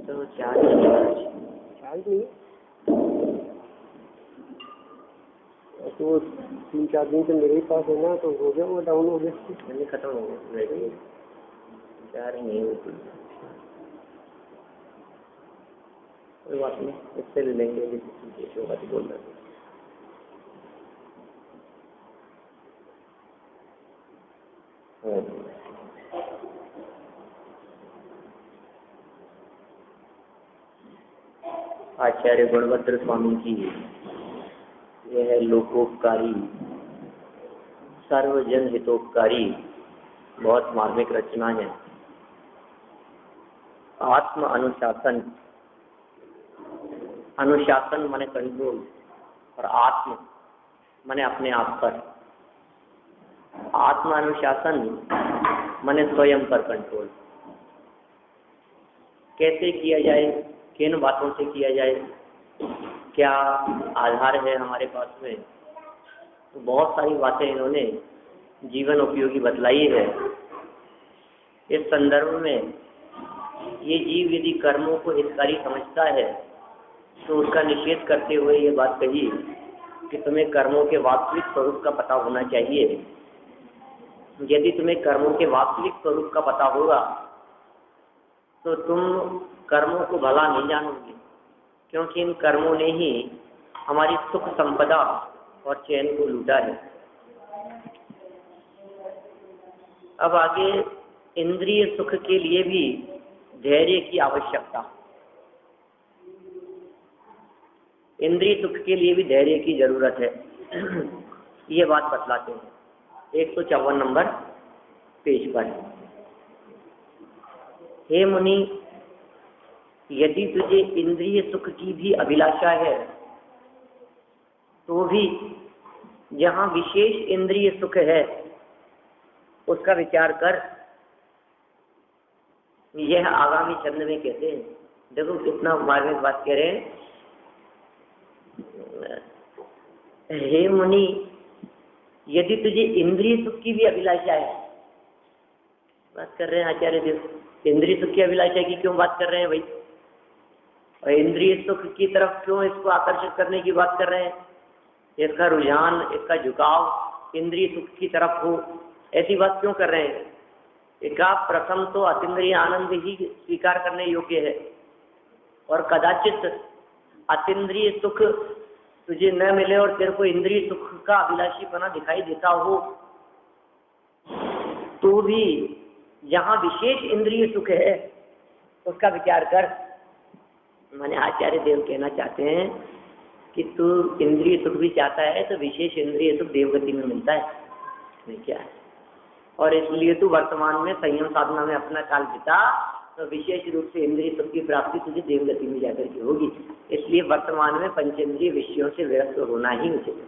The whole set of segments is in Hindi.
तो चार तो 3-4 दिन से मेरे ही पास है ना, तो हो गया, वो डाउन हो गया, मैंने खत्म हो गया, चार नहीं होती, कोई बात नहीं, इससे ले लेंगे, जो बात बोल रहे हैं। आचार्य गुणभद्र स्वामी की यह लोकोपकारी सर्वजन हितोपकारी बहुत मार्मिक रचना है। आत्म अनुशासन, अनुशासन माने कंट्रोल, और आत्म माने अपने आप पर, आत्म अनुशासन माने स्वयं पर कंट्रोल। कैसे किया जाए, किन बातों से किया जाए, क्या आधार है हमारे पास में, तो बहुत सारी बातें इन्होंने जीवन उपयोगी बतलाई है। इस संदर्भ में ये जीव यदि कर्मों को हितकारी समझता है तो उसका निषेध करते हुए ये बात कही कि तुम्हें कर्मों के वास्तविक स्वरूप का पता होना चाहिए। यदि तुम्हें कर्मों के वास्तविक स्वरूप का पता होगा तो तुम कर्मों को भला नहीं जानोगे, क्योंकि इन कर्मों ने ही हमारी सुख संपदा और चैन को लूटा है। अब आगे इंद्रिय सुख के लिए भी धैर्य की आवश्यकता, इंद्रिय सुख के लिए भी धैर्य की जरूरत है, ये बात बतलाते हैं 154 नंबर पेज पर। हे मुनि, यदि तुझे इंद्रिय सुख की भी अभिलाषा है तो भी जहाँ विशेष इंद्रिय सुख है उसका विचार कर। यह आगामी छंद में कहते हैं, देखो कितना मार्मिक बात कह रहे हैं। हे मुनि, यदि तुझे इंद्रिय सुख की भी अभिलाषा है, बात कर रहे हैं आचार्य देव, इंद्रिय सुख की अभिलाषा की क्यों बात कर रहे हैं भाई, और इंद्रिय सुख की तरफ क्यों इसको आकर्षित करने की बात कर रहे हैं, इसका रुझान, इसका झुकाव इंद्रिय सुख की तरफ हो, ऐसी बात क्यों कर रहे हैं। एका प्रथम तो अतीन्द्रिय आनंद ही स्वीकार करने योग्य है, और कदाचित अतीन्द्रिय सुख तुझे न मिले और तेरे को इंद्रिय सुख का अभिलाषीपना दिखाई देता हो तो भी जहाँ विशेष इंद्रिय सुख है उसका विचार कर। माने आचार्य देव कहना चाहते हैं कि तू इंद्रिय सुख भी चाहता है तो विशेष इंद्रिय सुख देवगति में मिलता है, नहीं क्या है, और इसलिए तू वर्तमान में संयम साधना में अपना काल बिता, तो विशेष रूप से इंद्रिय सुख की प्राप्ति तुझे देवगति में जाकर के होगी। इसलिए वर्तमान में पंचेंद्रिय विषयों से विरक्त होना ही उचित है।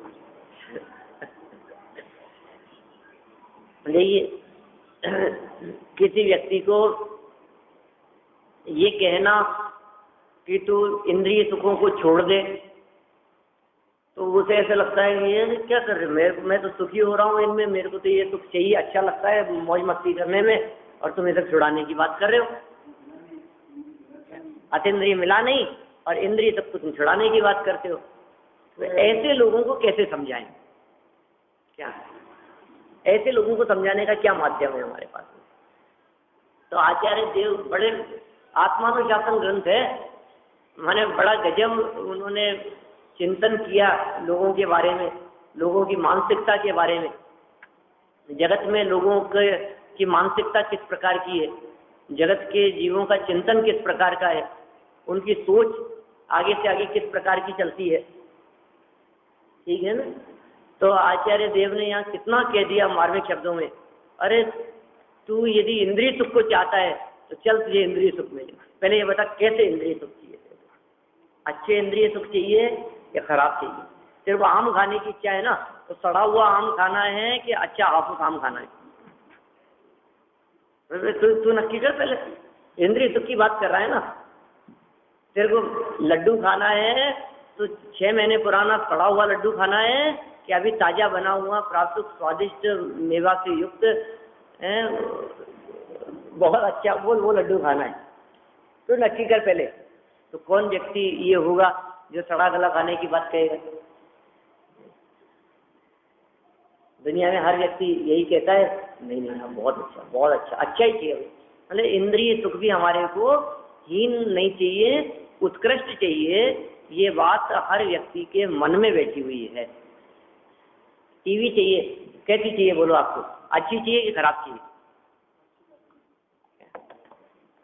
देखिए, किसी व्यक्ति को ये कहना कि तू इंद्रिय सुखों को छोड़ दे तो उसे ऐसा लगता है कि ये क्या कर रहे हो, मैं तो सुखी हो रहा हूँ इनमें, मेरे को तो ये सुख चाहिए, अच्छा लगता है मौज मस्ती करने में, और तुम इसे छुड़ाने की बात कर रहे हो। अतीन्द्रिय मिला नहीं और इंद्रिय तक तो तुम छुड़ाने की बात करते हो। तो ऐसे लोगों को कैसे समझाएं, क्या ऐसे लोगों को समझाने का क्या माध्यम है हमारे पास में। तो आचार्य देव बड़े आत्मानुशासन ग्रंथ है, माने बड़ा गजब उन्होंने चिंतन किया लोगों के बारे में, लोगों की मानसिकता के बारे में, जगत में लोगों की मानसिकता किस प्रकार की है, जगत के जीवों का चिंतन किस प्रकार का है, उनकी सोच आगे से आगे किस प्रकार की चलती है, ठीक है ना। तो आचार्य देव ने यहाँ कितना कह दिया मार्मिक शब्दों में, अरे तू यदि इंद्रिय सुख को चाहता है तो चल तुझे इंद्रिय सुख मिले, पहले ये बता कैसे इंद्रिय सुख चाहिए, अच्छे इंद्रिय सुख चाहिए या खराब चाहिए? सिर्फ आम खाने की इच्छा है ना, तो सड़ा हुआ आम खाना है कि अच्छा हाफुस आम खाना है? तू नक्की कर पहले। इंद्रिय सुख की बात कर रहा है ना। तेरे को लड्डू खाना है तो 6 महीने पुराना सड़ा हुआ लड्डू खाना है कि अभी ताजा बना हुआ प्राप्त स्वादिष्ट मेवा से युक्त बहुत अच्छा वो लड्डू खाना है? तो नक्की कर पहले। तो कौन व्यक्ति ये होगा जो सड़ा गला खाने की बात कहेगा? दुनिया में हर व्यक्ति यही कहता है, नहीं नहीं बहुत अच्छा, बहुत अच्छा, अच्छा ही चाहिए। मतलब इंद्रिय सुख भी हमारे को हीन नहीं चाहिए, उत्कृष्ट चाहिए। ये बात हर व्यक्ति के मन में बैठी हुई है। टीवी चाहिए, कैसी चाहिए बोलो आपको? अच्छी चाहिए कि खराब चाहिए?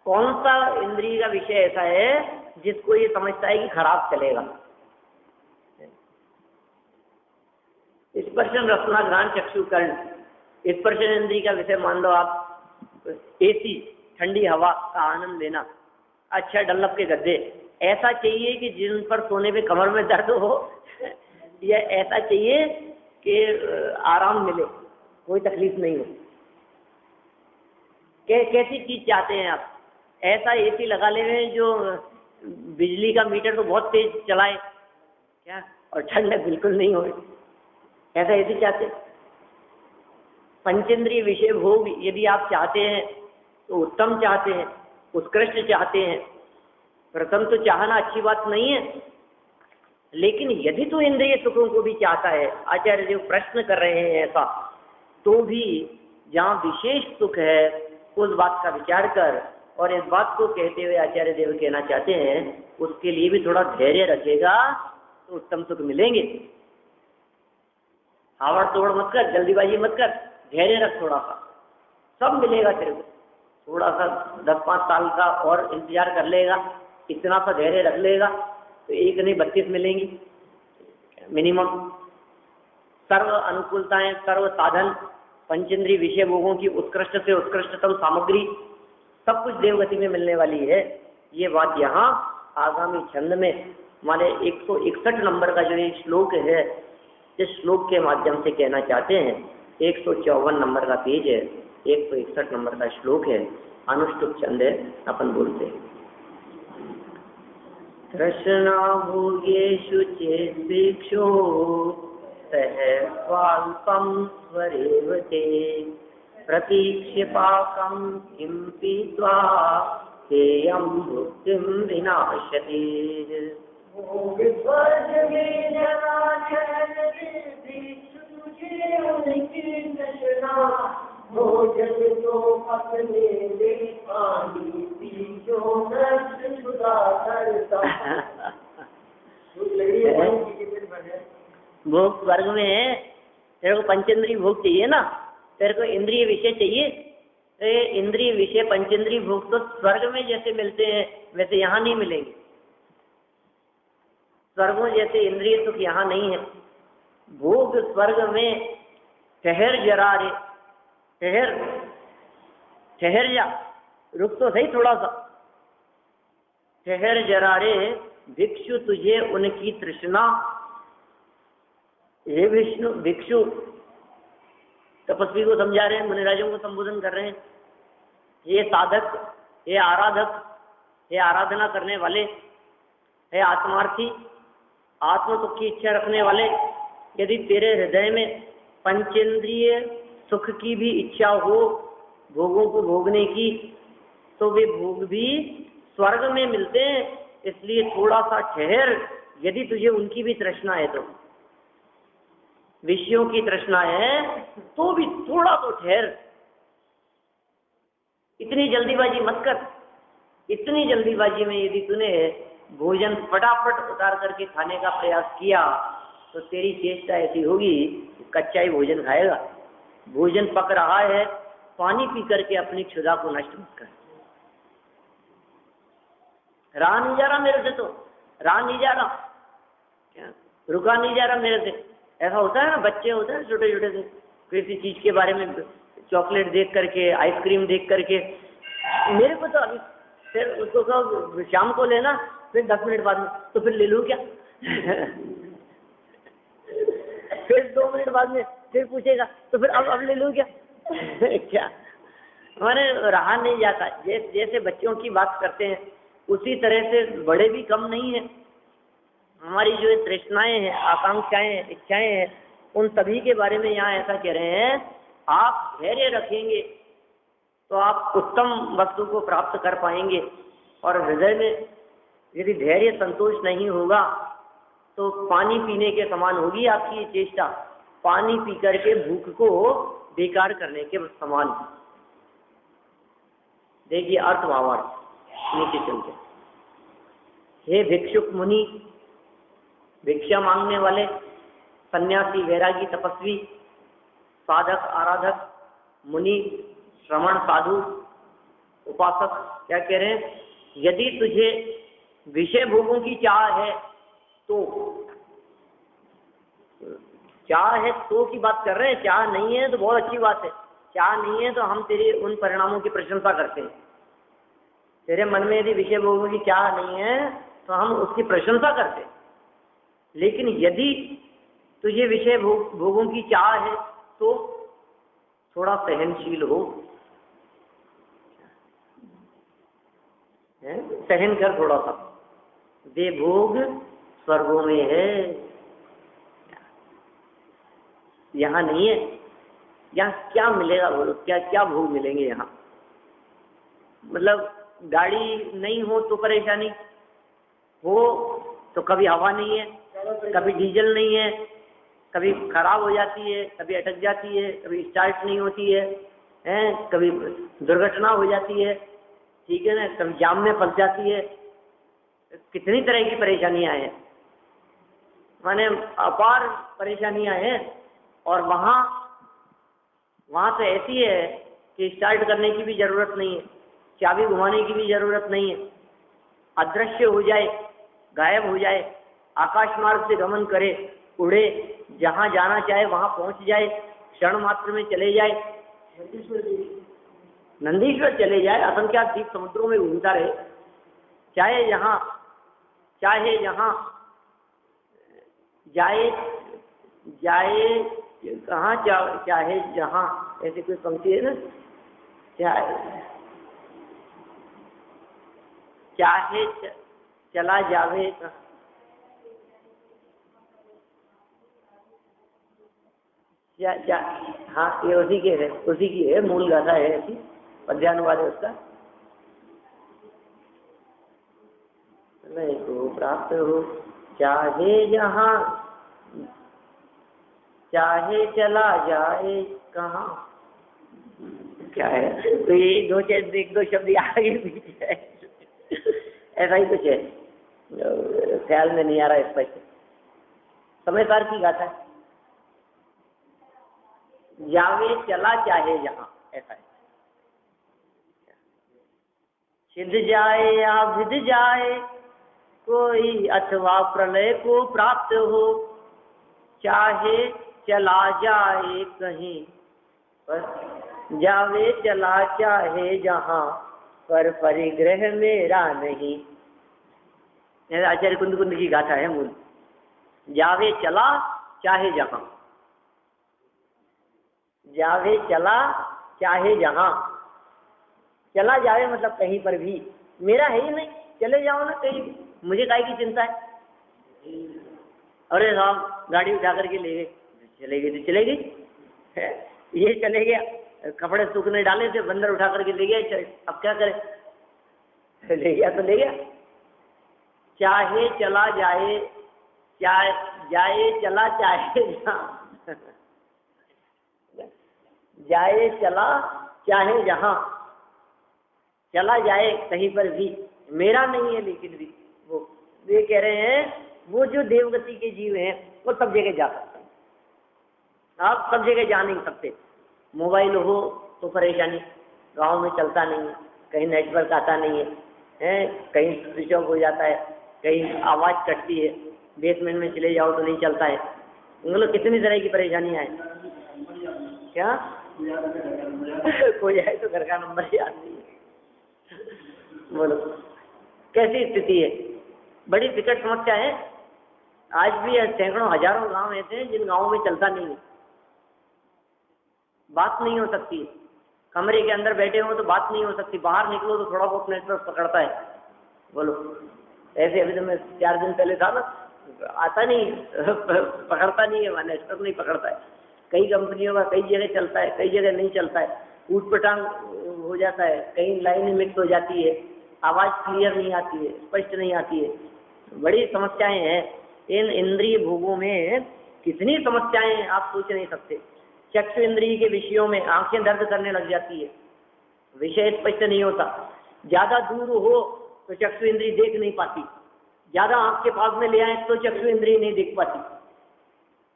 कौन सा इंद्रिय का विषय ऐसा है जिसको ये समझता है कि खराब चलेगा? स्पर्शन रसना घ्राण चक्षु कर्ण, स्पर्शन इंद्रिय का विषय मान लो आप। एसी ठंडी हवा का आनंद लेना, अच्छा डल्लप के गद्दे, ऐसा चाहिए कि जिन पर सोने पे कमर में दर्द हो या ऐसा चाहिए कि आराम मिले, कोई तकलीफ नहीं हो? कैसी चीज चाहते हैं आप? ऐसा एसी लगा ले रहे हैं जो बिजली का मीटर तो बहुत तेज चलाए क्या, और ठंडक बिल्कुल नहीं हो, ऐसा एसी चाहते? पंचेंद्रिय विषय भोग यदि आप चाहते हैं तो उत्तम चाहते हैं, उत्कृष्ट चाहते हैं। प्रथम तो चाहना अच्छी बात नहीं है, लेकिन यदि तो इंद्रिय सुखों को भी चाहता है, आचार्य देव प्रश्न कर रहे हैं ऐसा, तो भी जहाँ विशेष सुख है उस बात का विचार कर। और इस बात को कहते हुए आचार्य देव कहना चाहते हैं, उसके लिए भी थोड़ा धैर्य रखेगा तो उत्तम सुख मिलेंगे। हावड़ तोड़ मत कर, जल्दीबाजी मत कर, धैर्य रख थोड़ा सा, सब मिलेगा तेरे को। थोड़ा सा 10-5 साल का और इंतजार कर लेगा, इतना सा धैर्य रख लेगा तो एक नहीं 32 मिलेंगी मिनिमम। सर्व अनुकूलताएं, सर्व साधन, पंचेंद्रिय विषय भोगों की उत्कृष्ट से उत्कृष्टतम सामग्री, सब कुछ देवगति में मिलने वाली है। ये बात यहाँ आगामी छंद में माने 161 नंबर का जो ये श्लोक है, इस श्लोक के माध्यम से कहना चाहते हैं। 154 नंबर का पेज है, 161 नंबर का श्लोक है, अनुष्टुप छंद है, अपन बोलते हैं। तृष्णा भोगेषु चेद्भिक्षो सहस्वाल्पं स्वरेव ते प्रतीक्ष्य पाकं किं पीत्वा हेयं भुक्तिं विनाशते। भोग स्वर्ग में है, तेरे को पंचेंद्रिय भोग चाहिए ना, तेरे को इंद्रिय विषय चाहिए। तो इंद्रिय विषय पंचेंद्रिय भोग तो स्वर्ग में जैसे मिलते हैं वैसे यहाँ नहीं मिलेंगे। स्वर्गों जैसे इंद्रिय सुख यहाँ नहीं है। भोग स्वर्ग में ठहर जरा रे, ठहर जा, रुक तो सही थोड़ा सा, ठहर जरा रे भिक्षु तुझे उनकी तृष्णा। हे विष्णु, भिक्षु तपस्वी को समझा रहे हैं, मुनिराजों को संबोधन कर रहे हैं। ये साधक, ये आराधक, ये आराधना करने वाले, हे आत्मार्थी, आत्म सुख की इच्छा रखने वाले, यदि तेरे हृदय में पंचेंद्रिय सुख की भी इच्छा हो, भोगों को भोगने की, तो वे भोग भी स्वर्ग में मिलते हैं। इसलिए थोड़ा सा ठहर, यदि तुझे उनकी भी तृष्णा है तो, विषयों की तृष्णा है तो भी थोड़ा तो ठहर। इतनी जल्दीबाजी मत कर। इतनी जल्दीबाजी में यदि तूने भोजन फटाफट उतार करके खाने का प्रयास किया तो तेरी चेष्टा ऐसी होगी कि कच्चा ही भोजन खाएगा। भोजन पक रहा है, पानी पी करके अपनी क्षुधा को नष्ट मत कर। रहा नहीं जा रहा मेरे से, तो रहा नहीं जा रहा, क्या रुका नहीं जा रहा मेरे से। ऐसा होता है ना, बच्चे होते हैं छोटे छोटे से, किसी चीज के बारे में चॉकलेट देख करके, आइसक्रीम देख करके, मेरे को तो अभी फिर उसको कहो शाम को लेना, फिर 10 मिनट बाद में तो फिर ले लूँ क्या? फिर 2 मिनट बाद में फिर पूछेगा तो फिर अब ले लूँ क्या? क्या हमारे रहा नहीं जाता। जैसे बच्चों की बात करते हैं उसी तरह से बड़े भी कम नहीं है। हमारी जो तृष्णाएं हैं, आकांक्षाएं हैं, इच्छाएं हैं, उन सभी के बारे में यहाँ ऐसा कह रहे हैं, आप धैर्य रखेंगे तो आप उत्तम वस्तु को प्राप्त कर पाएंगे। और हृदय में यदि धैर्य संतोष नहीं होगा तो पानी पीने के समान होगी आपकी ये चेष्टा, पानी पी करके भूख को बेकार करने के समान। देखिए अर्थ भावार्थ नीचे चलते। हे भिक्षुक मुनि, भिक्षा मांगने वाले, सन्यासी, वैरागी, तपस्वी, साधक, आराधक, मुनि, श्रमण, साधु, उपासक, क्या कह रहे हैं? यदि तुझे विषय भोगों की चाह है तो, चाह है तो की बात कर रहे हैं, चाह नहीं है तो बहुत अच्छी बात है, चाह नहीं है तो हम तेरे उन परिणामों की प्रशंसा करते हैं। तेरे मन में यदि विषय भोगों की चाह नहीं है तो हम उसकी प्रशंसा करते हैं। लेकिन यदि तुझे विषय भोगों की चाह है तो थोड़ा सहनशील हो, सहन कर थोड़ा सा। वे भोग स्वर्गों में है, यहाँ नहीं है। यहाँ क्या मिलेगा बोलो? क्या क्या भोग मिलेंगे यहाँ? मतलब गाड़ी नहीं हो तो परेशानी, हो तो कभी हवा नहीं है, कभी डीजल नहीं है, कभी खराब हो जाती है, कभी अटक जाती है, कभी स्टार्ट नहीं होती है, कभी दुर्घटना हो जाती है, ठीक है ना, कभी जाम में फंस जाती है। कितनी तरह की परेशानियां हैं, माने अपार परेशानियां हैं। और वहाँ तो ऐसी है कि स्टार्ट करने की भी जरूरत नहीं है, चाबी घुमाने की भी जरूरत नहीं है, अदृश्य हो जाए, गायब हो जाए, आकाश मार्ग से गमन करे, उड़े, जहाँ जाना चाहे वहाँ पहुँच जाए, क्षण मात्र में चले जाए, नंदीश्वर चले जाए, असंख्यात द्वीप समुद्रों में घूमता रहे, चाहे जहाँ चाहे जहाँ जाए कहाँ चाहे जहाँ, ऐसी कोई पंक्ति है ना, चाहे चला जावे, हाँ ये उसी की है, मूल गाथा है ऐसी, पद्यानुवाद है उसका। को प्राप्त हो चाहे जहाँ, चाहे चला जाए कहाँ, क्या है तो ये एक दो शब्द आगे पीछे है, ऐसा ही कुछ है, ख्याल में नहीं आ रहा स्पष्ट। समयसार की गाथा है, जावे चला चाहे जहाँ, ऐसा है। सिद्ध जाए या विद जाए कोई, अथवा प्रलय को प्राप्त हो, चाहे चला जाए कहीं पर, जावे चला चाहे जहाँ, पर परिग्रह मेरा नहीं। आचार्य कुंद कुंद की गाथा है मूल। जावे चला चाहे जहाँ, जावे चला चाहे जहाँ, चला जावे मतलब कहीं पर भी, मेरा है ही नहीं, चले जाओ ना कहीं, मुझे काहे की चिंता है। अरे साहब गाड़ी उठा करके ले गए, चले गई तो चले गई, ये चले गया, कपड़े सूखने डाले थे, बंदर उठा करके ले गया, अब क्या करे, ले गया तो ले गया। चाहे चला जाए, चाहे जाए चला चाहे जहाँ, जाए चला चाहे जहाँ, चला जाए कहीं पर भी, मेरा नहीं है। लेकिन भी वो ये कह रहे हैं, वो जो देवगति के जीव हैं वो सब जगह जा सकते हैं, आप सब जगह जा नहीं सकते। मोबाइल हो तो परेशानी, गांव में चलता नहीं है, कहीं नेटवर्क आता नहीं है, कहीं स्विच ऑफ हो जाता है, कहीं आवाज़ कटती है, बेसमेंट में चले जाओ तो नहीं चलता है, मतलब कितनी तरह की परेशानियाँ हैं। क्या कोई आए तो घर का नंबर याद नहीं है, बोलो कैसी स्थिति है। बड़ी विकट समस्या है। आज भी सैकड़ों हजारों गांव ऐसे हैं जिन गांवों में चलता नहीं है, बात नहीं हो सकती। कमरे के अंदर बैठे हो तो बात नहीं हो सकती, बाहर निकलो तो थोड़ा बहुत नेटवर्क पकड़ता है। बोलो, ऐसे अभी तो मैं 4 दिन पहले था ना, आता नहीं पकड़ता नहीं है, नेटवर्क नहीं पकड़ता है। कई कंपनियों का कई जगह चलता है, कई जगह नहीं चलता है, ऊट-पटांग हो जाता है, कहीं लाइन मिक्स हो जाती है, आवाज़ क्लियर नहीं आती है, स्पष्ट नहीं आती है। बड़ी समस्याएं हैं इन इंद्रिय भोगों में, कितनी समस्याएं हैं आप सोच नहीं सकते। चक्षु इंद्रिय के विषयों में आंखें दर्द करने लग जाती है, विषय स्पष्ट नहीं होता। ज्यादा दूर हो तो चक्षु इंद्रिय देख नहीं पाती, ज्यादा आंख के पास में ले आए तो चक्षु इंद्रिय नहीं देख पाती।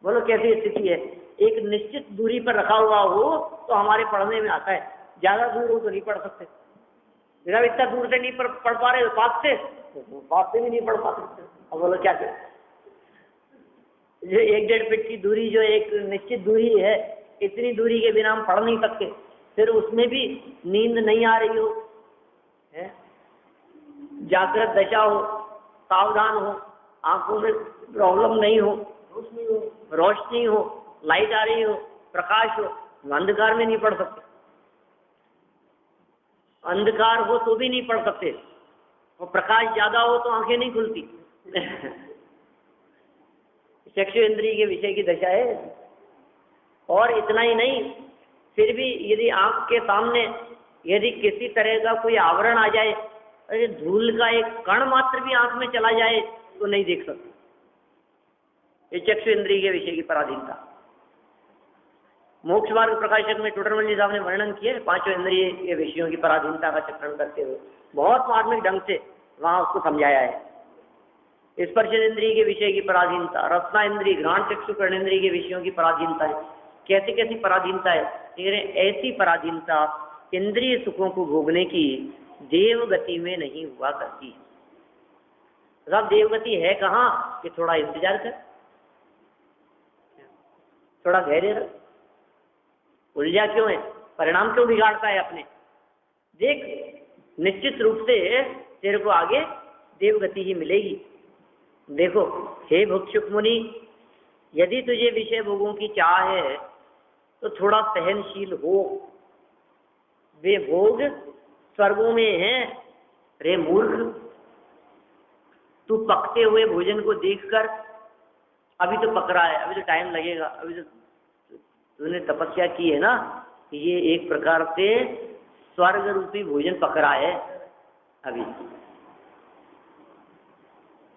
बोलो कैसी स्थिति है। एक निश्चित दूरी पर रखा हुआ हो तो हमारे पढ़ने में आता है, ज्यादा दूर हो तो नहीं पढ़ सकते। जब इतना दूर से नहीं पढ़ पा रहे, पास से भी नहीं पढ़ पाते। अब बोलो क्या करें। जो 1-1.5 फीट की दूरी, जो एक निश्चित दूरी है, इतनी दूरी के बिना हम पढ़ नहीं सकते। फिर उसमें भी नींद नहीं आ रही हो, है जागृत दशा हो, सावधान हो, आंखों में प्रॉब्लम नहीं हो, रोशनी हो, लाइट आ रही हो, प्रकाश हो, अंधकार में नहीं पढ़ सकते। अंधकार हो तो भी नहीं पढ़ सकते, और प्रकाश ज्यादा हो तो आंखें नहीं खुलती। चक्षु इंद्रिय के विषय की दशा है। और इतना ही नहीं, फिर भी यदि आंख के सामने यदि किसी तरह का कोई आवरण आ जाए, अरे धूल का एक कण मात्र भी आंख में चला जाए तो नहीं देख सकते। ये चक्षु इंद्रिय के विषय की पराधीनता। मोक्ष मार्ग प्रकाशक में टोडरमल जी साहब ने वर्णन किया 5 इंद्रिय के विषयों की पराधीनता का चित्रण करते हुए, बहुत मार्मिक ढंग से वहां उसको समझाया है। स्पर्श इंद्रिय के विषय की पराधीनता, रसना इंद्रिय, घ्राण चक्षु कर्णेंद्रिय के विषयों की पराधीनता है। कैसी कैसी पराधीनता है। ऐसी पराधीनता इंद्रिय सुखों को भोगने की देव गति में नहीं हुआ करती। साहब देवगति है कहाँ कि थोड़ा इंतजार कर, थोड़ा धैर्य रख, उलझा क्यों है, परिणाम क्यों बिगाड़ता है अपने। देख, निश्चित रूप से तेरे को आगे देवगति ही मिलेगी। देखो हे भिक्षुक मुनि, यदि तुझे विषय भोगों की चाह है तो थोड़ा सहनशील हो। वे भोग स्वर्गों में हैं। रे मूर्ख, तू पकते हुए भोजन को देखकर, अभी तो पक रहा है, अभी तो टाइम लगेगा, अभी तो तूने तपस्या की है ना, ये एक प्रकार से स्वर्ग रूपी भोजन पक रहा है। अभी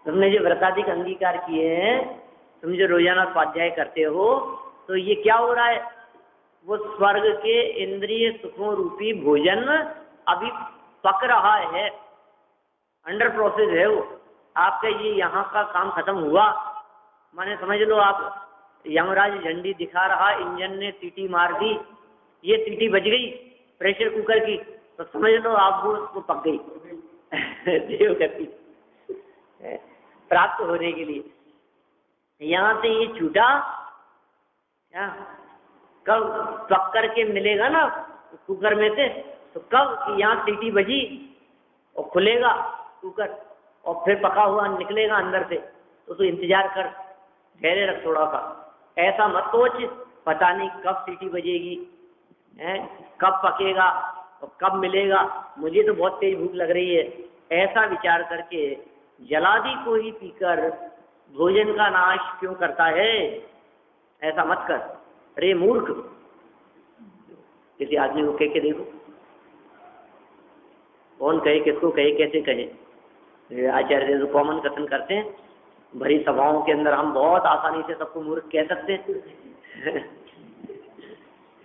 तुमने जो व्रताधिक अंगीकार किए हैं, तुम जो रोजाना स्वाध्याय करते हो, तो ये क्या हो रहा है, वो स्वर्ग के इंद्रिय सुखों रूपी भोजन अभी पक रहा है, अंडर प्रोसेस है वो। आपका ये यहाँ का काम खत्म हुआ, माने समझ लो आप यमराज झंडी दिखा रहा, इंजन ने सीटी मार दी, ये सीटी बज गई प्रेशर कुकर की, तो समझ लो आप वो उसको पक गई। देवगति प्राप्त होने के लिए यहाँ से ये छूटा, कब पक करके मिलेगा ना कुकर में से, तो कब यहाँ सीटी बजी और खुलेगा कुकर और फिर पका हुआ निकलेगा अंदर से, तो इंतजार कर, धैर्य रख थोड़ा सा। ऐसा मत सोच पता नहीं कब सीटी बजेगी, कब पकेगा और कब मिलेगा, मुझे तो बहुत तेज भूख लग रही है, ऐसा विचार करके जलादि को ही पीकर भोजन का नाश क्यों करता है। ऐसा मत कर रे मूर्ख। किसी आदमी को कह के देखो, कौन कहे, किसको कहे, कैसे कहे। आचार्य जो कॉमन कथन करते हैं, भरी सभाओं के अंदर हम बहुत आसानी से सबको मूर्ख कह सकते हैं।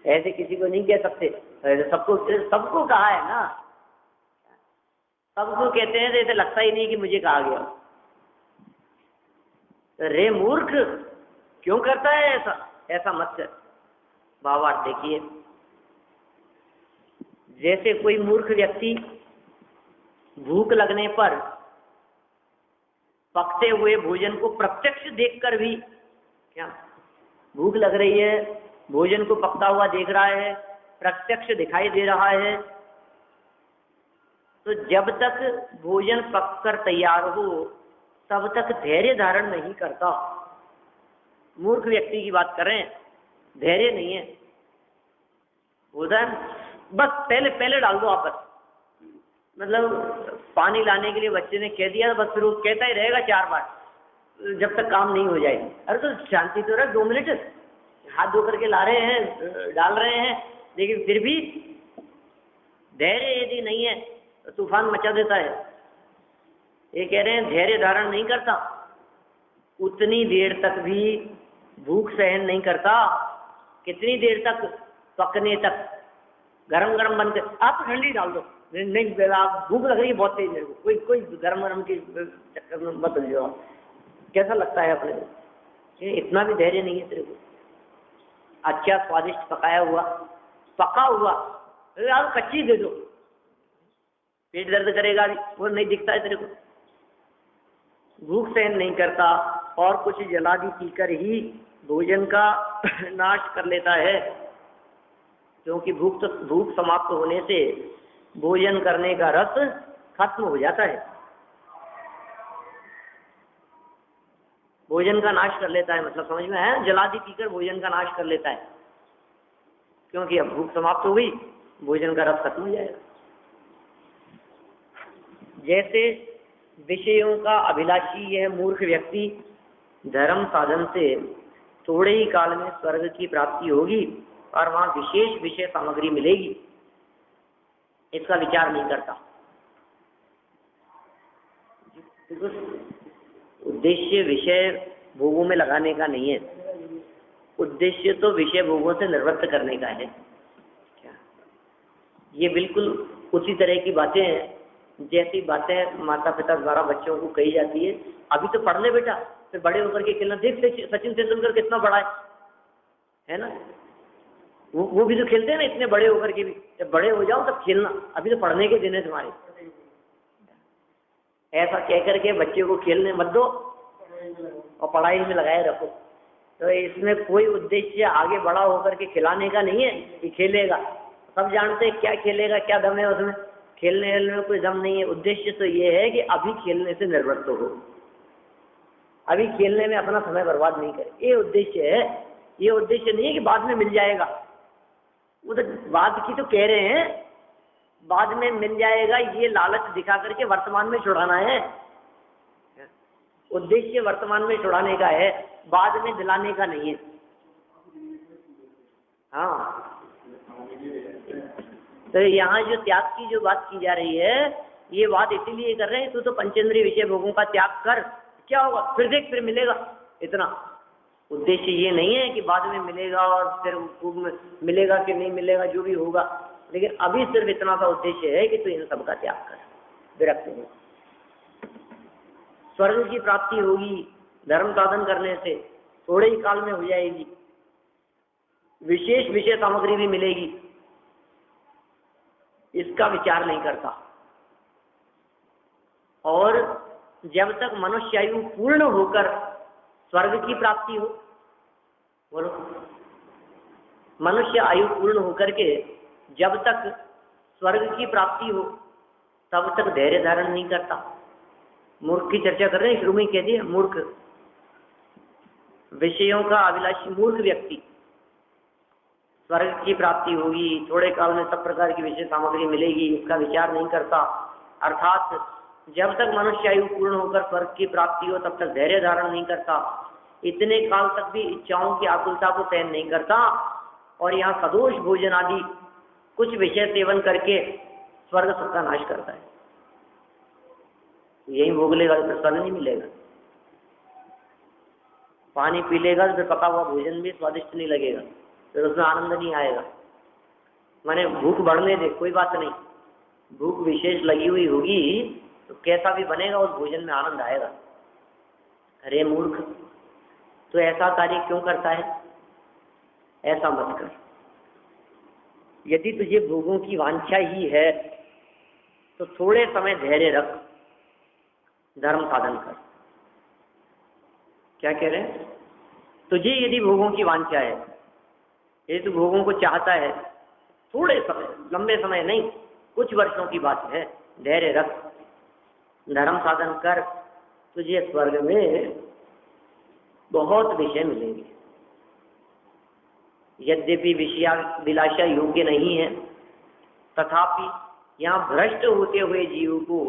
ऐसे किसी को नहीं कह सकते, सबको कहा है ना, सबको कहते हैं, तो ऐसे लगता ही नहीं कि मुझे कहा गया। रे मूर्ख, क्यों करता है ऐसा, ऐसा मत कर। भावार्थ देखिए, जैसे कोई मूर्ख व्यक्ति भूख लगने पर पकते हुए भोजन को प्रत्यक्ष देखकर भी, क्या भूख लग रही है, भोजन को पकता हुआ देख रहा है, प्रत्यक्ष दिखाई दे रहा है, तो जब तक भोजन पककर तैयार हो तब तक धैर्य धारण नहीं करता। मूर्ख व्यक्ति की बात कर रहे हैं, धैर्य नहीं है उधर, बस पहले पहले डाल दो आप, बस मतलब पानी लाने के लिए बच्चे ने कह दिया, बस फिर वो कहता ही रहेगा 4 बार जब तक काम नहीं हो जाए। अरे तो शांति तो रख, 2 मिनट हाथ धो करके ला रहे हैं, डाल रहे हैं, लेकिन फिर भी धैर्य यदि नहीं है तो तूफान मचा देता है। ये कह रहे हैं धैर्य धारण नहीं करता, उतनी देर तक भी भूख सहन नहीं करता। कितनी देर तक? पकने तक। गरम गरम बन कर, आप तो ठंडी डाल दो, नहीं आप भूख लग रही है बहुत तेज मेरे को, कोई गरम गरम के चक्कर में मत जाओ। कैसा लगता है अपने को? इतना भी धैर्य नहीं है तेरे को। अच्छा स्वादिष्ट पकाया हुआ, पका हुआ आप कच्ची दे दो, पेट दर्द करेगा, वो नहीं दिखता है तेरे को। भूख सहन नहीं करता और कुछ जलादि पीकर ही भोजन का नाश कर लेता है, क्योंकि भूख समाप्त होने से भोजन करने का रस खत्म हो जाता है। भोजन का नाश कर लेता है, मतलब समझ में आया? जलादि पीकर भोजन का नाश कर लेता है, क्योंकि अब भूख समाप्त हो गई, भोजन का रस खत्म हो जाएगा। जैसे विषयों का अभिलाषी यह मूर्ख व्यक्ति धर्म साधन से थोड़े ही काल में स्वर्ग की प्राप्ति होगी और वहां विशेष विषय सामग्री मिलेगी, इसका विचार नहीं करता। उद्देश्य विषय भोगों में लगाने का नहीं है, उद्देश्य तो विषय भोगों से निवृत्त करने का है। क्या ये बिल्कुल उसी तरह की बातें हैं जैसी बातें माता पिता द्वारा बच्चों को कही जाती है, अभी तो पढ़ ले बेटा, फिर बड़े होकर के खेलना। देख सचिन तेंदुलकर कितना बड़ा है ना, वो भी तो खेलते हैं ना इतने बड़े होकर के भी। जब बड़े हो जाओ तब खेलना, अभी तो पढ़ने के दिन है तुम्हारे। ऐसा कह करके बच्चे को खेलने मत दो और पढ़ाई में लगाए रखो। तो इसमें कोई उद्देश्य आगे बड़ा होकर के खिलाने का नहीं है कि खेलेगा। सब जानते हैं क्या खेलेगा, क्या दम है उसमें, खेलने में कोई दम नहीं है। उद्देश्य तो ये है कि अभी खेलने से निवृत्त हो, अभी खेलने में अपना समय बर्बाद नहीं करे, ये उद्देश्य है। ये उद्देश्य नहीं है कि बाद में मिल जाएगा, वो तो बाद की तो कह रहे हैं, बाद में मिल जाएगा ये लालच दिखा करके वर्तमान में छुड़ाना है। उद्देश्य वर्तमान में छुड़ाने का है, बाद में दिलाने का नहीं है। हाँ, तो यहाँ जो त्याग की जो बात की जा रही है, ये बात इसीलिए कर रहे हैं, तू तो पंचेंद्रिय विषय भोगों का त्याग कर, क्या होगा फिर देख, फिर मिलेगा। इतना उद्देश्य ये नहीं है कि बाद में मिलेगा और फिर मिलेगा कि नहीं मिलेगा, जो भी होगा, लेकिन अभी सिर्फ इतना सा उद्देश्य है कि तू इन सब का त्याग कर, विरक्त हो। स्वर्ग की प्राप्ति होगी धर्म साधन करने से, थोड़े ही काल में हो जाएगी, विशेष विषय सामग्री भी मिलेगी, इसका विचार नहीं करता। और जब तक मनुष्य आयु पूर्ण होकर स्वर्ग की प्राप्ति हो, बोलो, मनुष्य आयु पूर्ण होकर के जब तक स्वर्ग की प्राप्ति हो तब तक धैर्य धारण नहीं करता। मूर्ख की चर्चा कर रहे हैं, शुरू में कह दिया मूर्ख, विषयों का अभिलाषी मूर्ख व्यक्ति, स्वर्ग की प्राप्ति होगी, थोड़े काल में सब प्रकार की विषय सामग्री मिलेगी, इसका विचार नहीं करता। अर्थात जब तक मनुष्य आयु पूर्ण होकर स्वर्ग की प्राप्ति हो तब तक धैर्य धारण नहीं करता, इतने काल तक भी इच्छाओं की आकुलता को सहन नहीं करता, और यहाँ सदोष भोजन आदि कुछ विषय सेवन करके स्वर्ग सुख का नाश करता है। यही भोग लेगा तो स्वर्ग नहीं मिलेगा। पानी पी लेगा तो पका हुआ भोजन भी स्वादिष्ट नहीं लगेगा, फिर उसमें आनंद नहीं आएगा। माने भूख बढ़ने दे, कोई बात नहीं, भूख विशेष लगी हुई होगी तो कैसा भी बनेगा उस भोजन में आनंद आएगा। अरे मूर्ख, तो ऐसा कार्य क्यों करता है? ऐसा मत कर। यदि तुझे भोगों की वांछा ही है तो थोड़े समय धैर्य रख, धर्म साधन कर। क्या कह रहे हैं? तुझे यदि भोगों की वांछा है, यदि तू भोगों को चाहता है, थोड़े समय, लंबे समय नहीं, कुछ वर्षों की बात है, धैर्य रख, धर्म साधन कर, तुझे स्वर्ग में बहुत विषय मिलेंगे। यद्यपि विषयाभिलाषा योग्य नहीं है, तथापि यहाँ भ्रष्ट होते हुए जीव को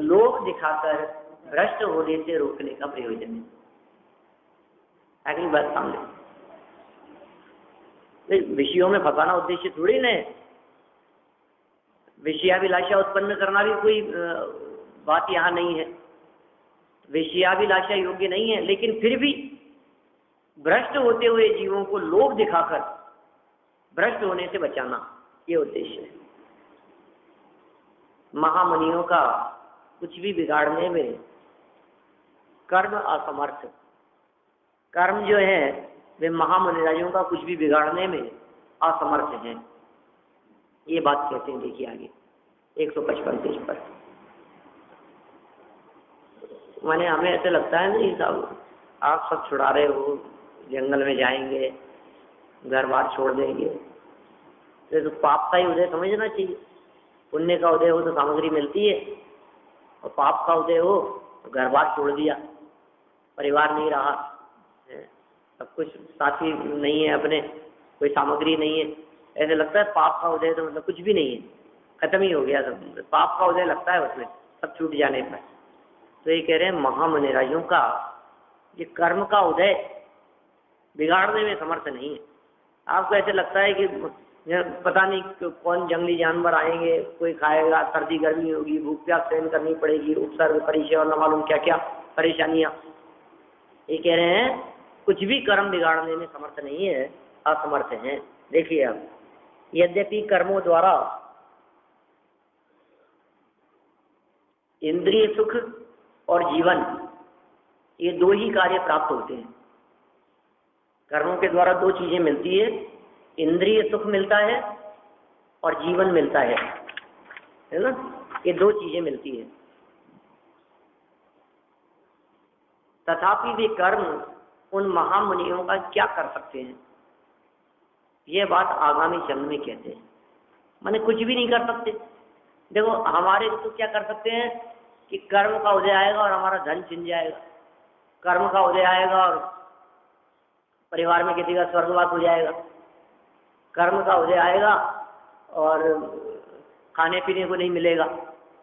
लोभ दिखाकर भ्रष्ट होने से रोकने का प्रयोजन है। अगली बात सामने, विषयों में फंसाना उद्देश्य थोड़ी न है। विषयाभिलाषा उत्पन्न करना भी कोई बात यहाँ नहीं है। विषयाभिलाषा योग्य नहीं है, लेकिन फिर भी भ्रष्ट होते हुए जीवों को लोभ दिखाकर भ्रष्ट होने से बचाना, ये उद्देश्य है। महामुनियों का कुछ भी बिगाड़ने में कर्म असमर्थ, कर्म जो है वे महामुनिराजों का कुछ भी बिगाड़ने में असमर्थ हैं। ये बात कहते हैं, देखिए आगे 155 पेज पर। माने हमें ऐसे लगता है नहीं साहब आप सब छुड़ा रहे हो, जंगल में जाएंगे, घर बार छोड़ देंगे, तो पाप का ही उदय समझना चाहिए। पुण्य का उदय हो तो सामग्री मिलती है, और पाप का उदय हो तो घर बार छोड़ दिया, परिवार नहीं रहा, सब कुछ साथी नहीं है अपने, कोई सामग्री नहीं है, ऐसे लगता है पाप का उदय तो मतलब कुछ भी नहीं है, खत्म ही हो गया सब। पाप का उदय लगता है उसमें सब छूट जाने पर। तो ये कह रहे हैं महामुनिराजों का ये कर्म का उदय बिगाड़ने में समर्थ नहीं है। आपको ऐसे लगता है कि पता नहीं कौन जंगली जानवर आएंगे, कोई खाएगा, सर्दी गर्मी होगी, भूख प्यास सहन करनी पड़ेगी, उपसर्ग परिचय और न मालूम क्या क्या परेशानियां। ये कह रहे हैं कुछ भी कर्म बिगाड़ने में समर्थ नहीं है, असमर्थ हैं। देखिए अब, यद्यपि कर्मों द्वारा इंद्रिय सुख और जीवन ये दो ही कार्य प्राप्त होते हैं। कर्मों के द्वारा दो चीजें मिलती है, इंद्रिय सुख मिलता है और जीवन मिलता है ना, ये दो चीजें मिलती है। तथापि वे कर्म उन महामुनियों का क्या कर सकते हैं, ये बात आगामी चरण में कहते हैं। माने कुछ भी नहीं कर सकते। देखो हमारे तो क्या कर सकते हैं कि कर्म का उदय आएगा और हमारा धन छिन जाएगा, कर्म का उदय आएगा और परिवार में किसी का स्वर्गवास हो जाएगा, कर्म का उदय आएगा और खाने पीने को नहीं मिलेगा।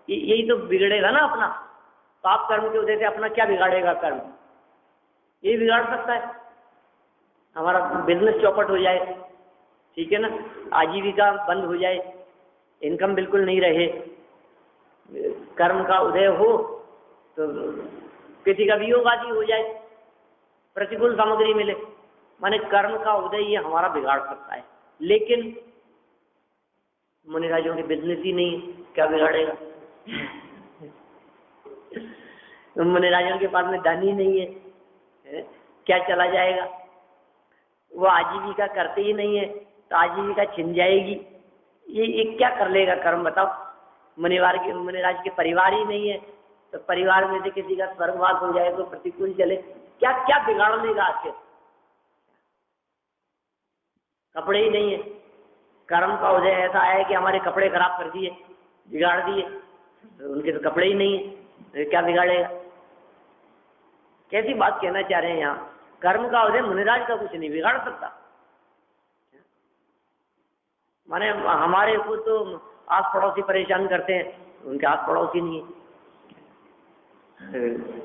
यही तो बिगड़ेगा ना अपना। पाप कर्म के उदय से अपना क्या बिगाड़ेगा कर्म, ये बिगाड़ सकता है। हमारा बिजनेस चौपट हो जाए, ठीक है ना, आजीविका बंद हो जाए, इनकम बिल्कुल नहीं रहे, कर्म का उदय हो तो किसी का वियोग आदि हो जाए, प्रतिकूल सामग्री मिले, माने कर्म का उदय ये हमारा बिगाड़ सकता है। लेकिन मुनिराजों के बिजनेस ही नहीं, क्या बिगाड़ेगा? मुनिराजों के पास में धन ही नहीं है, क्या चला जाएगा? वो आजीविका करते ही नहीं है तो आजीविका छिन जाएगी। ये क्या कर लेगा कर्म, बताओ? मुनिराज के परिवार ही नहीं है तो परिवार में से किसी का स्वर्गवास हो जाए तो प्रतिकूल चले, क्या क्या बिगाड़ लेगा आखिर? कपड़े ही नहीं है, कर्म का उदय ऐसा आया कि हमारे कपड़े खराब कर दिए, बिगाड़ दिए, तो उनके तो कपड़े ही नहीं है, तो क्या बिगाड़ेगा? कैसी बात कहना चाह रहे हैं यहाँ? कर्म का उदय मुनिराज का कुछ नहीं बिगाड़ सकता। माने हमारे को तो आस पड़ोसी परेशान करते हैं, उनके आस पड़ोसी नहीं है,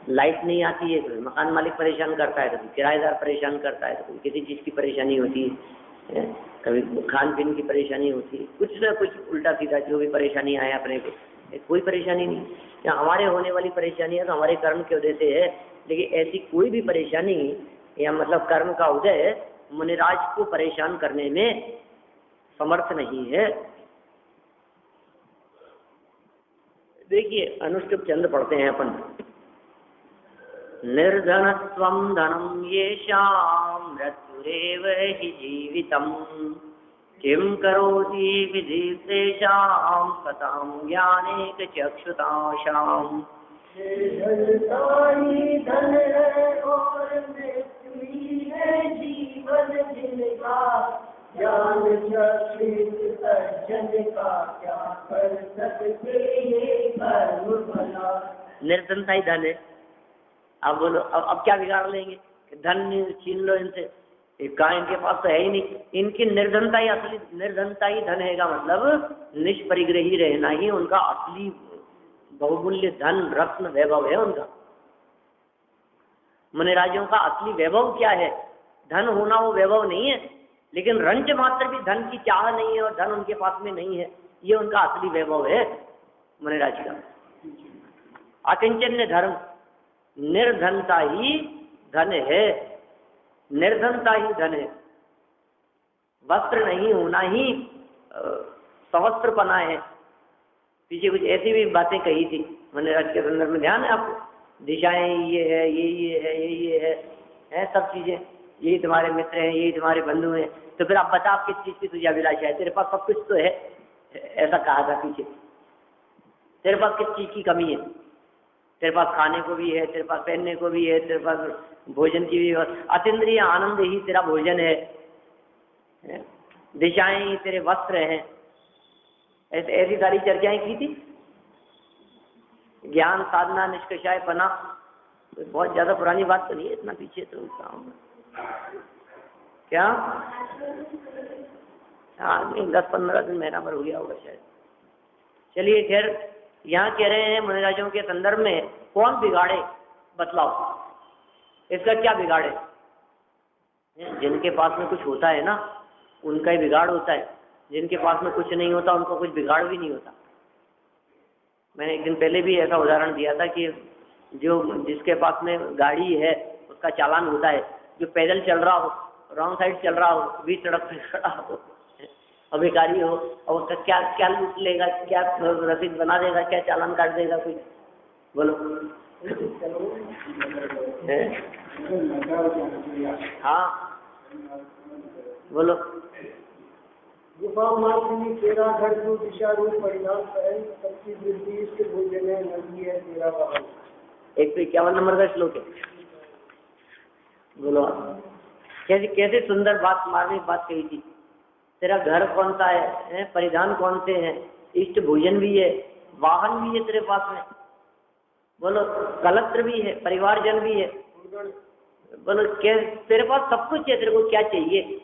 लाइट नहीं आती है तो मकान मालिक परेशान करता है, कभी किराएदार परेशान करता है, कभी किसी चीज़ की परेशानी होती है, कभी खान पीन की परेशानी होती है, कुछ ना कुछ उल्टा सीधा जो भी परेशानी आए अपने को, कोई परेशानी नहीं। या हमारे होने वाली परेशानी है तो हमारे कर्म के उदय से है, लेकिन ऐसी कोई भी परेशानी या मतलब कर्म का उदय मुनिराज को परेशान करने में समर्थ नहीं है। देखिए अनुष्टुप चंद पढ़ते हैं अपन। निर्धनस्वं धनम येषां मृत्युरेव हि जीवितम् किं करोति विधि तेषां सतां ज्ञानेक चक्षुताशाम्। धन है और मृत्यु ही है जीवन जिनका, ज्ञान चक्षुष सज्जन का क्या कर सकते ये कर्म भला। निर्धनता ही धन है, अब बोलो अब क्या बिगाड़ लेंगे? धन छीन लो इनसे, कहा इनके पास तो है ही नहीं। इनकी निर्धनता ही असली निर्धनता ही धन है का मतलब निष्परिग्रही रहना ही उनका असली बहुमूल्य धन रत्न वैभव है उनका। मुनिराजों का असली वैभव क्या है? धन होना वो वैभव नहीं है, लेकिन रंच मात्र भी धन की चाह नहीं है और धन उनके पास में नहीं है, ये उनका असली वैभव है मुनिराज का। अकिंचन्य धर्म, निर्धनता ही धन है, निर्धनता ही धन है। वस्त्र नहीं होना ही सवस्त्रपना है। पीछे कुछ ऐसी भी बातें कही थी मुनिराज के संदर्भ में, ध्यान है आपको? दिशाएं ये है, ये है सब चीजें, यही तुम्हारे मित्र हैं, यही तुम्हारे बंधु हैं। तो फिर आप बता, आप किस चीज की तुझे अभिलाषा है? तेरे पास सब कुछ तो है, ऐसा कहा था पीछे। तेरे पास किस चीज की कमी है? तेरे पास खाने को भी है, तेरे पास पहनने को भी है, तेरे पास भोजन की भी, अतीन्द्रिय आनंद ही तेरा भोजन है, दिशाएं ही तेरे वस्त्र हैं। ऐसी सारी चर्चाएं की थी। ज्ञान साधना निष्कषाय पना, बहुत ज्यादा पुरानी बात तो नहीं है, इतना पीछे तो क्या, हाँ 10-15 दिन महीना भर हो गया होगा शायद। चलिए खैर, यहाँ कह रहे हैं मुनिराजों के संदर्भ में, कौन बिगाड़े बतलाओ, इसका क्या बिगाड़े? जिनके पास में कुछ होता है ना, उनका ही बिगाड़ होता है। जिनके पास में कुछ नहीं होता, उनको कुछ बिगाड़ भी नहीं होता। मैंने एक दिन पहले भी ऐसा उदाहरण दिया था कि जिसके पास में गाड़ी है उसका चालान होता है, जो पैदल चल रहा हो, रॉन्ग साइड चल रहा हो, बीच सड़क पे खड़ा हो, अभिकारी हो, और उसका क्या लूट लेगा, क्या रसीद बना देगा, क्या चालान काट देगा कोई? बोलो। हाँ बोलो। गुफा मात्र तेरा घर जो दिशा रूप परिणाम पहल सबकी वृद्धि इसके भोजन है नदी है तेरा बाहर। 151 नंबर का श्लोक है। बोलो कैसे सुंदर बात, मार्मिक बात कही थी। तेरा घर कौन सा है, परिधान कौन से हैं, इष्ट भोजन भी है, वाहन भी है तेरे पास में, बोलो कलत्र भी है, परिवारजन भी है, बोलो तेरे पास सब कुछ है, तेरे को क्या चाहिए?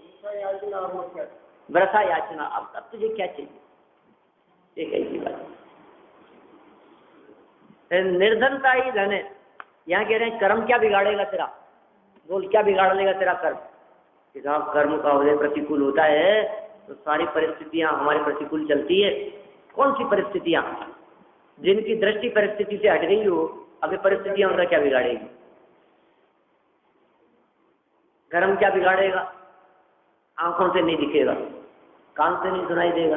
वर्षा याचना, अब तुझे क्या चाहिए? एक ऐसी बात। निर्धनता ही धन है। यहाँ कह रहे हैं कर्म क्या बिगाड़ेगा तेरा? बोल क्या बिगाड़ लेगा तेरा कर्म? कि साहब कर्म का उदय प्रतिकूल होता है तो सारी परिस्थितियां हमारे प्रतिकूल चलती है। कौन सी परिस्थितियां? जिनकी दृष्टि परिस्थिति से हट गई हो, अभी परिस्थितियां उनका क्या बिगाड़ेगी? कर्म क्या बिगाड़ेगा? आंखों से नहीं दिखेगा, कान से नहीं सुनाई देगा,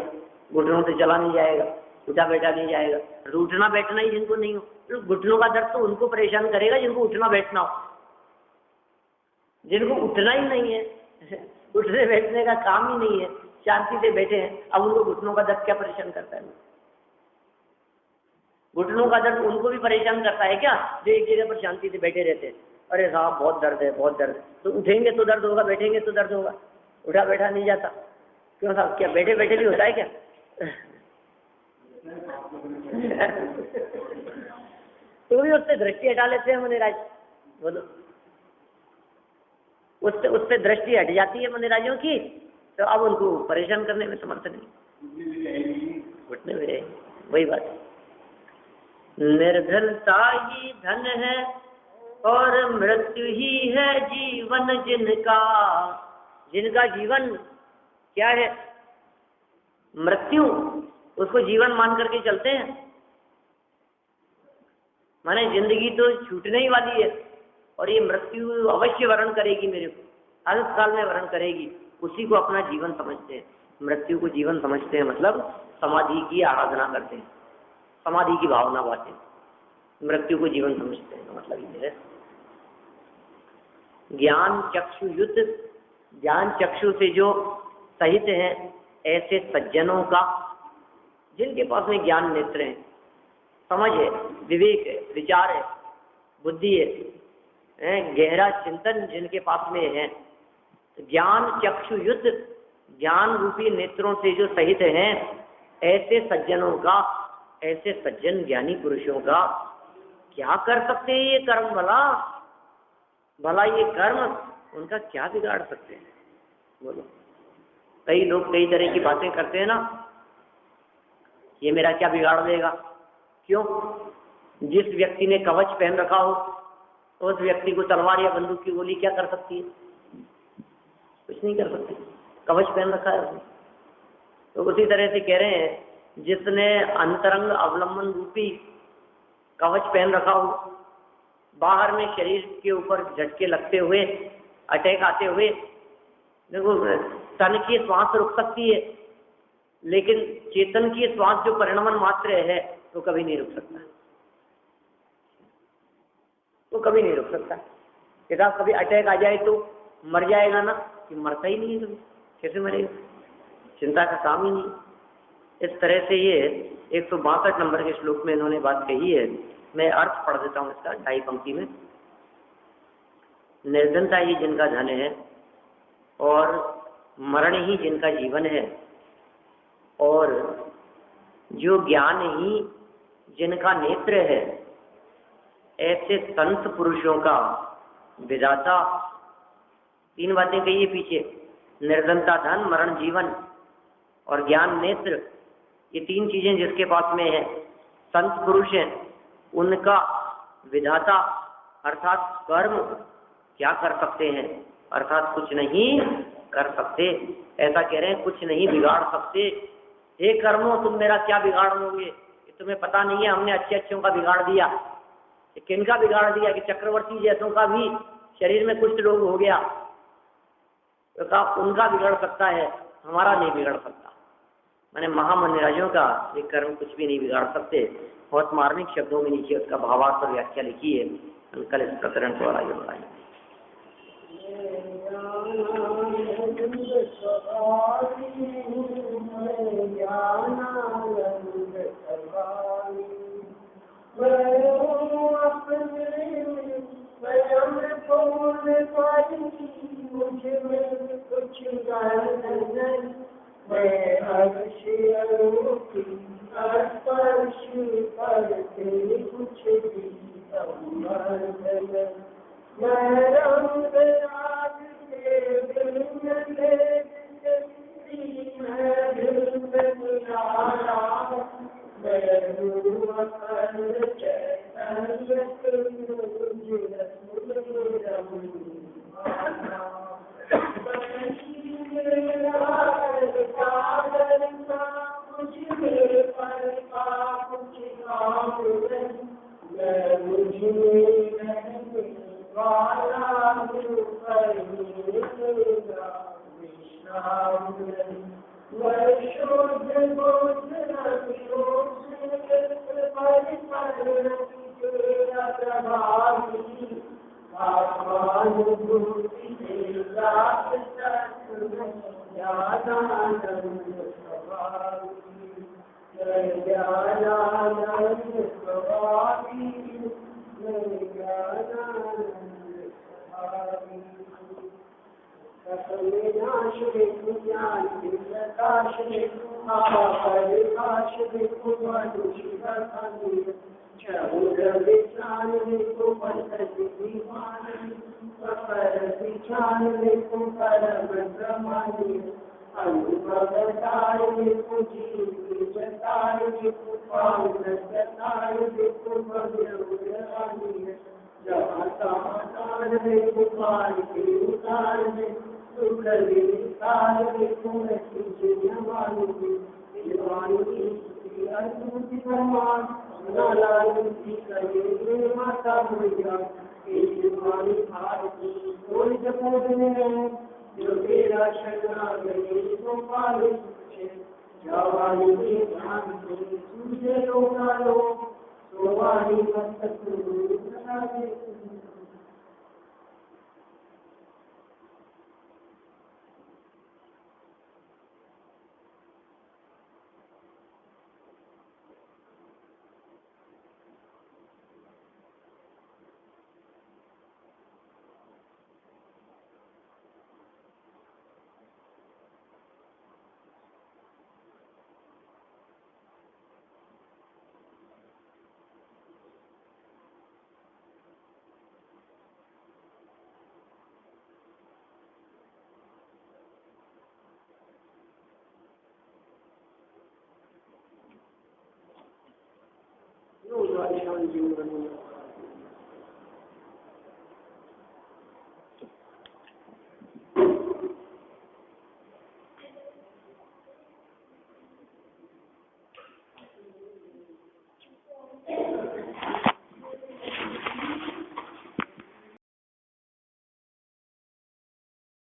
घुटनों से चला नहीं जाएगा, उठा बैठा नहीं जाएगा। उठना बैठना ही जिनको नहीं हो, तो घुटनों का दर्द तो उनको परेशान करेगा जिनको उठना बैठना हो। जिनको उठना ही नहीं है, उठने बैठने का काम ही नहीं है, शांति से बैठे हैं, अब उनको घुटनों का दर्द क्या परेशान करता है? घुटनों का दर्द उनको भी परेशान करता है क्या जो एक जगह पर शांति से बैठे रहते हैं? अरे साहब बहुत दर्द है, बहुत दर्द है। तो उठेंगे तो दर्द होगा, बैठेंगे तो दर्द होगा, उठा बैठा नहीं जाता। क्यों साहब, क्या बैठे बैठे भी होता है क्या? तो भी उससे दृष्टि हटा लेते हैं मुनिराज। बोलो उससे दृष्टि हट जाती है मुनिराजों की, तो अब उनको परेशान करने में समर्थ नहीं, घुटने में रहे। वही बात है, निर्धनता ही धन है और मृत्यु ही है जीवन जिनका। जिनका जीवन क्या है? मृत्यु, उसको जीवन मान करके चलते हैं। माने जिंदगी तो छूटने ही वाली है और ये मृत्यु अवश्य वर्ण करेगी, मेरे को हर काल में वर्ण करेगी, उसी को अपना जीवन समझते हैं। मृत्यु को जीवन समझते हैं, मतलब समाधि की आराधना करते हैं, समाधि की भावना बातें, मृत्यु को जीवन समझते हैं, मतलब ये है। ज्ञान चक्षु युक्त, ज्ञान चक्षु से जो सहित हैं ऐसे सज्जनों का, जिनके पास में ज्ञान नेत्र है, समझ है, विवेक है, विचार है, बुद्धि है, गहरा चिंतन जिनके पास में है, ज्ञान चक्षु युक्त, ज्ञान रूपी नेत्रों से जो सहित हैं ऐसे सज्जनों का, ऐसे सज्जन ज्ञानी पुरुषों का क्या कर सकते हैं ये कर्म भला? भला ये कर्म उनका क्या बिगाड़ सकते हैं? बोलो। कई लोग कई तरह की बातें करते हैं ना, ये मेरा क्या बिगाड़ देगा। क्यों? जिस व्यक्ति ने कवच पहन रखा हो उस व्यक्ति को तलवार या बंदूक की गोली क्या कर सकती है? कुछ नहीं कर सकती, कवच पहन रखा है उसने। तो उसी तरह से कह रहे हैं, जिसने अंतरंग अवलंबन रूपी कवच पहन रखा हो, बाहर में शरीर के ऊपर झटके लगते हुए, अटैक आते हुए, देखो तन की श्वास रुक सकती है लेकिन चेतन की श्वास जो परिणमन मात्र है तो कभी नहीं रुक सकता, तो कभी नहीं रुक सकता। यदि कभी अटैक आ जाए तो मर जाएगा ना, कि मरता ही नहीं है कभी, कैसे मरेगा? चिंता का काम ही नहीं। इस तरह से ये 162 नंबर के श्लोक में इन्होंने बात कही है। मैं अर्थ पढ़ देता हूँ इसका 2.5 पंक्ति में। निर्धनता ही जिनका धन है और मरण ही जिनका जीवन है, और जो ज्ञान ही जिनका नेत्र है, ऐसे संत पुरुषों का विधाता। 3 बातें कही है पीछे, निर्धनता धन, मरण जीवन और ज्ञान नेत्र। ये 3 चीजें जिसके पास में है, संत पुरुष हैं, उनका विधाता अर्थात कर्म क्या कर सकते हैं? अर्थात कुछ नहीं कर सकते। ऐसा कह रहे हैं, कुछ नहीं बिगाड़ सकते। हे कर्मों, तुम मेरा क्या बिगाड़ लोगे? ये तुम्हें पता नहीं है, हमने अच्छे अच्छों का बिगाड़ दिया। किनका बिगाड़ दिया? कि चक्रवर्ती जैसों का भी शरीर में कुष्ठ रोग हो गया, तो कहा उनका बिगड़ सकता है, हमारा नहीं बिगड़ सकता। मैंने महामनिराजों का ये कर्म कुछ भी नहीं बिगाड़ सकते। बहुत मार्मिक शब्दों में नीचे उसका भावार्थ और व्याख्या लिखी है। कल इस प्रकरण को आगे बढ़ाएंगे। आलिशान जीवन